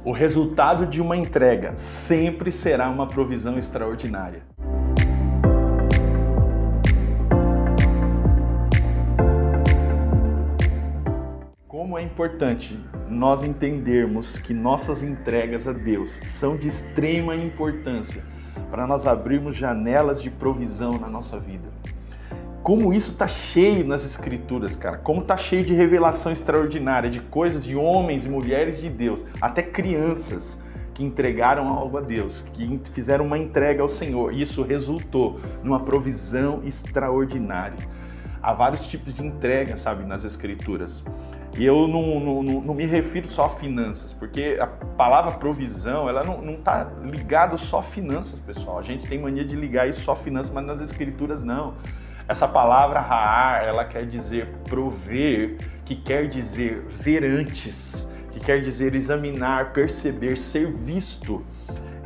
O resultado de uma entrega sempre será uma provisão extraordinária. Como é importante nós entendermos que nossas entregas a Deus são de extrema importância para nós abrirmos janelas de provisão na nossa vida. Como isso está cheio nas Escrituras, cara. Como está cheio de revelação extraordinária, de coisas de homens e mulheres de Deus, até crianças que entregaram algo a Deus, que fizeram uma entrega ao Senhor. E isso resultou numa provisão extraordinária. Há vários tipos de entrega, sabe, nas Escrituras. E eu não me refiro só a finanças, porque a palavra provisão, ela não está ligada só a finanças, pessoal. A gente tem mania de ligar isso só a finanças, mas nas Escrituras não. Essa palavra ra'ar, ela quer dizer prover, que quer dizer ver antes, que quer dizer examinar, perceber, ser visto.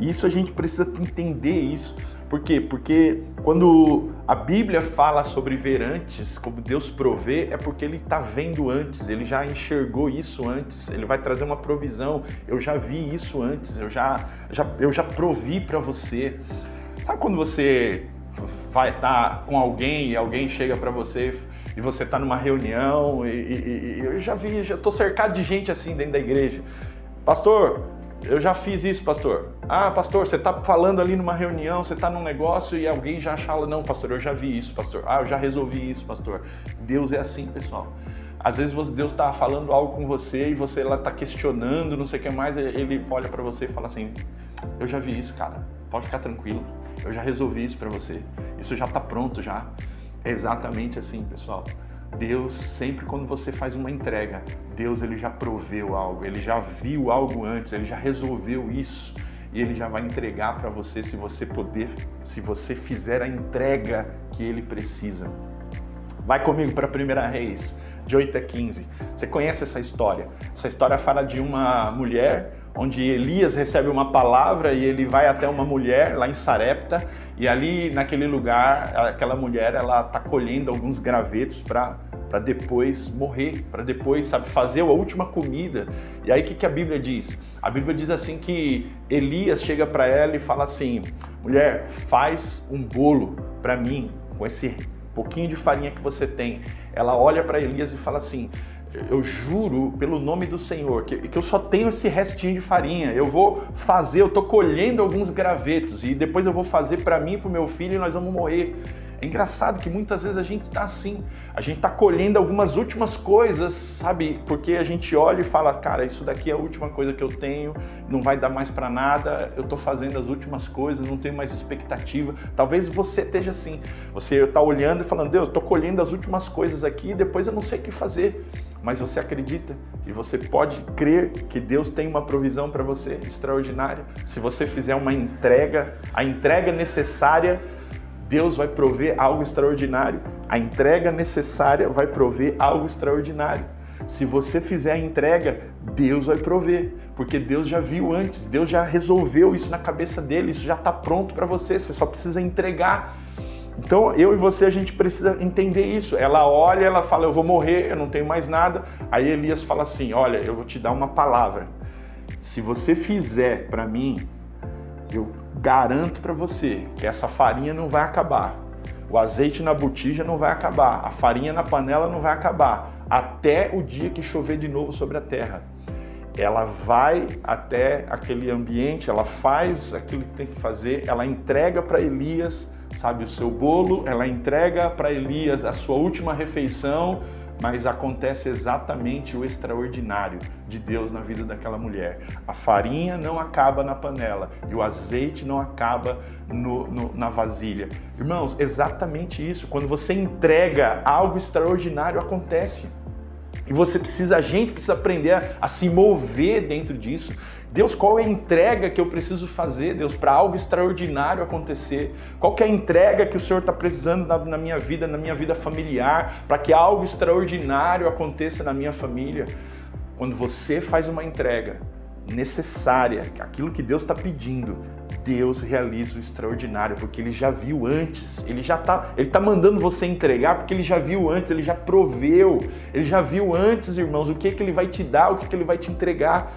E isso a gente precisa entender isso. Por quê? Porque quando a Bíblia fala sobre ver antes, como Deus provê, é porque Ele está vendo antes, Ele já enxergou isso antes, Ele vai trazer uma provisão. Eu já vi isso antes, eu já provi para você. Sabe quando você vai estar com alguém e alguém chega para você e você está numa reunião e eu já estou cercado de gente assim dentro da igreja. Pastor, eu já fiz isso, pastor. Ah, pastor, você está falando ali numa reunião, você está num negócio e alguém já fala, não, pastor, eu já vi isso, pastor. Ah, eu já resolvi isso, pastor. Deus é assim, pessoal. Às vezes Deus está falando algo com você e você lá está questionando, não sei o que mais, Ele olha para você e fala assim, eu já vi isso, cara, pode ficar tranquilo. Eu já resolvi isso para você. Isso já está pronto já. É exatamente assim, pessoal. Deus, sempre quando você faz uma entrega, Deus ele já proveu algo, Ele já viu algo antes, Ele já resolveu isso. E Ele já vai entregar para você se você fizer a entrega que Ele precisa. Vai comigo para 1 Reis, de 8 a 15. Você conhece essa história? Essa história fala de uma mulher onde Elias recebe uma palavra e ele vai até uma mulher lá em Sarepta e ali naquele lugar, aquela mulher, ela está colhendo alguns gravetos para depois morrer, para depois, sabe, fazer a última comida. E aí o que a Bíblia diz? A Bíblia diz assim que Elias chega para ela e fala assim, mulher, faz um bolo para mim com esse pouquinho de farinha que você tem. Ela olha para Elias e fala assim, eu juro pelo nome do Senhor que eu só tenho esse restinho de farinha, eu estou colhendo alguns gravetos e depois eu vou fazer para mim e para o meu filho e nós vamos morrer. É engraçado que muitas vezes a gente está assim, a gente está colhendo algumas últimas coisas, sabe? Porque a gente olha e fala, cara, isso daqui é a última coisa que eu tenho, não vai dar mais para nada, eu estou fazendo as últimas coisas, não tenho mais expectativa. Talvez você esteja assim, você está olhando e falando, Deus, estou colhendo as últimas coisas aqui e depois eu não sei o que fazer. Mas você acredita e você pode crer que Deus tem uma provisão para você extraordinária. Se você fizer uma entrega, a entrega necessária, Deus vai prover algo extraordinário. A entrega necessária vai prover algo extraordinário. Se você fizer a entrega, Deus vai prover. Porque Deus já viu antes, Deus já resolveu isso na cabeça dele, isso já está pronto para você, você só precisa entregar. Então, eu e você, a gente precisa entender isso. Ela olha, ela fala, eu vou morrer, eu não tenho mais nada. Aí Elias fala assim, olha, eu vou te dar uma palavra. Se você fizer para mim, eu garanto para você que essa farinha não vai acabar. O azeite na botija não vai acabar. A farinha na panela não vai acabar. Até o dia que chover de novo sobre a terra. Ela vai até aquele ambiente, ela faz aquilo que tem que fazer, ela entrega para Elias, sabe, o seu bolo, ela entrega para Elias a sua última refeição, mas acontece exatamente o extraordinário de Deus na vida daquela mulher. A farinha não acaba na panela e o azeite não acaba na vasilha. Irmãos, exatamente isso. Quando você entrega, algo extraordinário acontece. E a gente precisa aprender a se mover dentro disso. Deus, qual é a entrega que eu preciso fazer, Deus, para algo extraordinário acontecer? Qual que é a entrega que o Senhor está precisando na minha vida familiar, para que algo extraordinário aconteça na minha família? Quando você faz uma entrega necessária, aquilo que Deus está pedindo, Deus realiza o extraordinário, porque Ele já viu antes, Ele está mandando você entregar, porque Ele já viu antes, Ele já proveu, Ele já viu antes, irmãos, o que Ele vai te dar, o que Ele vai te entregar.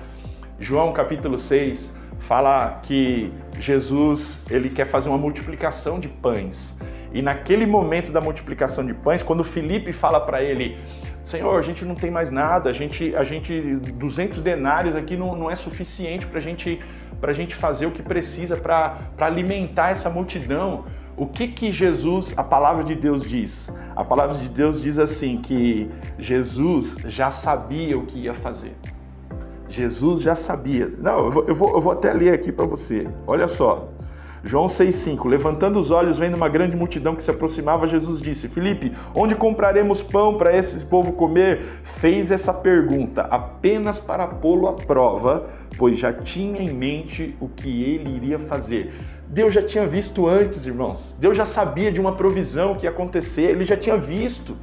João capítulo 6 fala que Jesus, ele quer fazer uma multiplicação de pães. E naquele momento da multiplicação de pães, quando Filipe fala para ele, Senhor, a gente não tem mais nada, a gente 200 denários aqui não é suficiente para a gente fazer o que precisa para alimentar essa multidão. O que Jesus, a palavra de Deus diz? A palavra de Deus diz assim, que Jesus já sabia o que ia fazer. Jesus já sabia. Não, eu vou até ler aqui para você. Olha só. João 6,5. Levantando os olhos, vendo uma grande multidão que se aproximava, Jesus disse, Filipe, onde compraremos pão para esse povo comer? Fez essa pergunta apenas para pô-lo à prova, pois já tinha em mente o que ele iria fazer. Deus já tinha visto antes, irmãos. Deus já sabia de uma provisão que ia acontecer. Ele já tinha visto.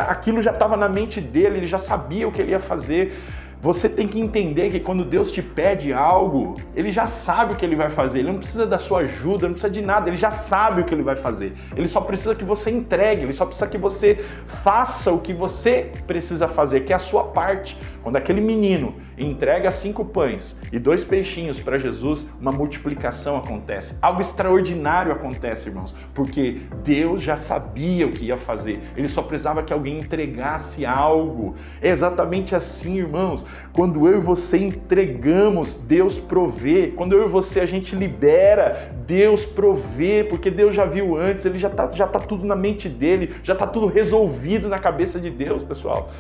Aquilo já estava na mente dele. Ele já sabia o que ele ia fazer. Você tem que entender que quando Deus te pede algo, Ele já sabe o que Ele vai fazer. Ele não precisa da sua ajuda, não precisa de nada. Ele já sabe o que Ele vai fazer. Ele só precisa que você entregue. Ele só precisa que você faça o que você precisa fazer, que é a sua parte. Quando aquele menino entrega 5 pães e 2 peixinhos para Jesus, uma multiplicação acontece. Algo extraordinário acontece, irmãos, porque Deus já sabia o que ia fazer. Ele só precisava que alguém entregasse algo. É exatamente assim, irmãos. Quando eu e você entregamos, Deus provê. Quando eu e você a gente libera, Deus provê, porque Deus já viu antes, Ele já tá tudo na mente dele, já está tudo resolvido na cabeça de Deus, pessoal.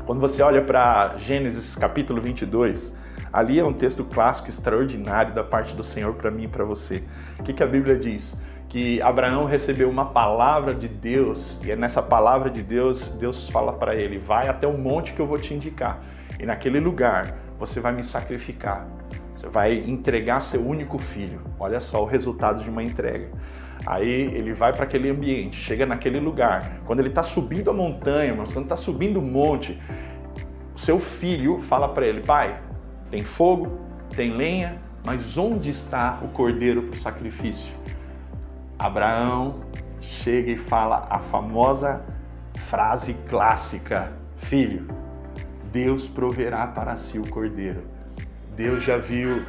Quando você olha para Gênesis capítulo 22, ali é um texto clássico extraordinário da parte do Senhor para mim e para você. O que a Bíblia diz? Que Abraão recebeu uma palavra de Deus, e é nessa palavra de Deus, Deus fala para ele, vai até o monte que eu vou te indicar, e naquele lugar você vai me sacrificar, você vai entregar seu único filho. Olha só o resultado de uma entrega. Aí ele vai para aquele ambiente, chega naquele lugar, quando ele está subindo a montanha, mas quando está subindo o monte, o seu filho fala para ele, pai, tem fogo, tem lenha, mas onde está o cordeiro para o sacrifício? Abraão chega e fala a famosa frase clássica, filho, Deus proverá para si o cordeiro. Deus já viu,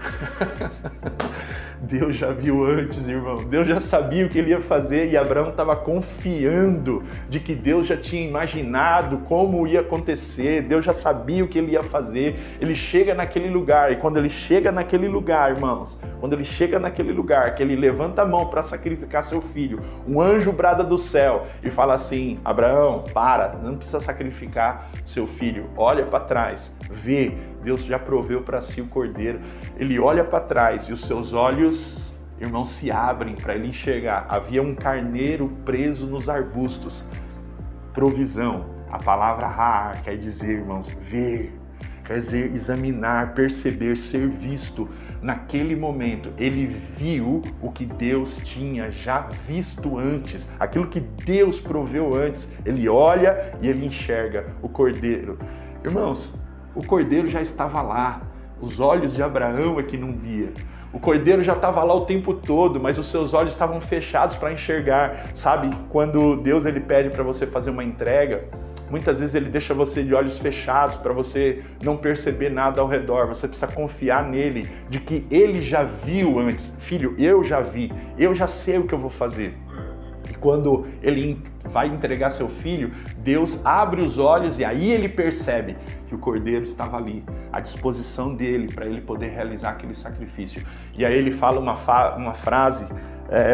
Deus já viu antes, irmão. Deus já sabia o que ele ia fazer e Abraão estava confiando de que Deus já tinha imaginado como ia acontecer. Deus já sabia o que ele ia fazer. Ele chega naquele lugar e quando ele chega naquele lugar, irmãos, quando ele chega naquele lugar, que ele levanta a mão para sacrificar seu filho, um anjo brada do céu e fala assim, Abraão, para, não precisa sacrificar seu filho, olha para trás, vê, Deus já proveu para si o cordeiro. Ele olha para trás e os seus olhos, irmãos, se abrem para ele enxergar. Havia um carneiro preso nos arbustos. Provisão. A palavra ra quer dizer, irmãos, ver. Quer dizer examinar, perceber, ser visto. Naquele momento, ele viu o que Deus tinha já visto antes. Aquilo que Deus proveu antes. Ele olha e ele enxerga o cordeiro. Irmãos, o cordeiro já estava lá, os olhos de Abraão é que não via. O cordeiro já estava lá o tempo todo, mas os seus olhos estavam fechados para enxergar. Sabe, quando Deus ele pede para você fazer uma entrega, muitas vezes ele deixa você de olhos fechados para você não perceber nada ao redor. Você precisa confiar nele, de que ele já viu antes. Filho, eu já vi, eu já sei o que eu vou fazer. E quando ele vai entregar seu filho, Deus abre os olhos e aí ele percebe que o cordeiro estava ali, à disposição dele para ele poder realizar aquele sacrifício. E aí ele fala uma frase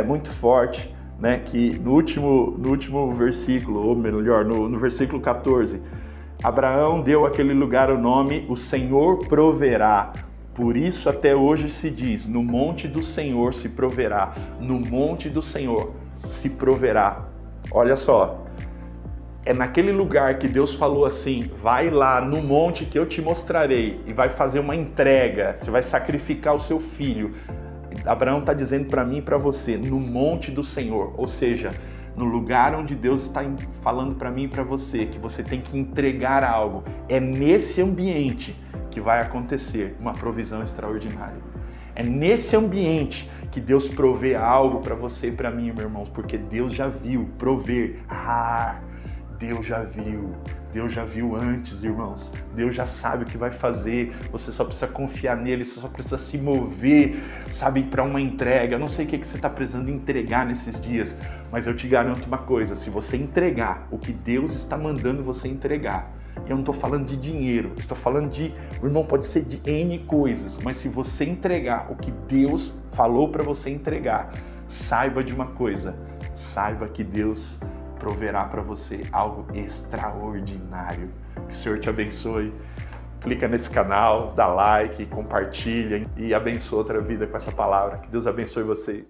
muito forte, né, que no último versículo, ou melhor, no versículo 14, Abraão deu àquele lugar o nome, o Senhor proverá. Por isso até hoje se diz, no monte do Senhor se proverá, no monte do Senhor se proverá. Olha só, é naquele lugar que Deus falou assim, vai lá no monte que eu te mostrarei e vai fazer uma entrega, você vai sacrificar o seu filho. Abraão está dizendo para mim e para você, no monte do Senhor, ou seja, no lugar onde Deus está falando para mim e para você, que você tem que entregar algo, é nesse ambiente que vai acontecer uma provisão extraordinária. É nesse ambiente que Deus provê algo para você e para mim, meus irmãos, porque Deus já viu prover. Deus já viu antes, irmãos. Deus já sabe o que vai fazer. Você só precisa confiar nele, você só precisa se mover, sabe, para uma entrega. Eu não sei o que você está precisando entregar nesses dias, mas eu te garanto uma coisa: se você entregar o que Deus está mandando você entregar, eu não estou falando de dinheiro, estou falando de, irmão, pode ser de N coisas, mas se você entregar o que Deus falou para você entregar, saiba de uma coisa, saiba que Deus proverá para você algo extraordinário. Que o Senhor te abençoe. Clica nesse canal, dá like, compartilha e abençoa outra vida com essa palavra. Que Deus abençoe vocês.